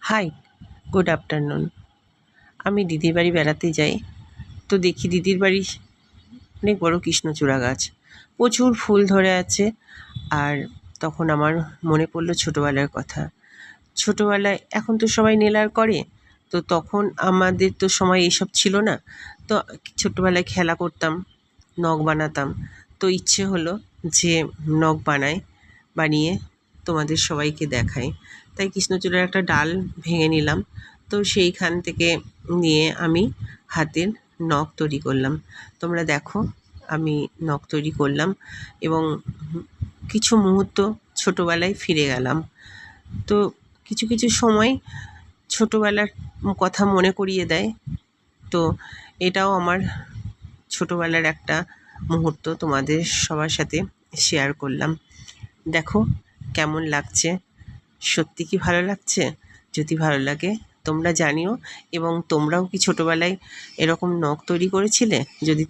High, good afternoon. আমি দিদির বাড়ি বেড়াতে যাই, তো দেখি দিদির বাড়ি অনেক বড় কৃষ্ণচূড়া গাছ, প্রচুর ফুল ধরে আছে। আর তখন আমার মনে পড়লো ছোটোবেলার কথা। ছোটোবেলায় এখন তো সবাই নেল আর্ট করে, তো তখন আমাদের তো সময় এসব ছিল না। তো ছোটোবেলায় খেলা করতাম, নখ বানাতাম। তো ইচ্ছে হলো যে নখ বানিয়ে তোমাদের সবাইকে দেখাই। তাই কৃষ্ণচূড়ার একটা ডাল ভেঙে নিলাম, তো সেইখান থেকে নিয়ে আমি হাতের নখ তৈরি করলাম। তোমরা দেখো আমি নখ তৈরি করলাম এবং কিছু মুহূর্ত ছোটোবেলায় ফিরে গেলাম। তো কিছু কিছু সময় ছোটোবেলার কথা মনে করিয়ে দেয়। তো এটাও আমার ছোটোবেলার একটা মুহূর্ত, তোমাদের সবার সাথে শেয়ার করলাম। দেখো কেমন লাগছে, সত্যি কি ভালো লাগছে? যদি ভালো লাগে তোমরা জানিও। এবং তোমরাও কি ছোটোবেলায় এরকম নখ তৈরি করেছিলে? যদি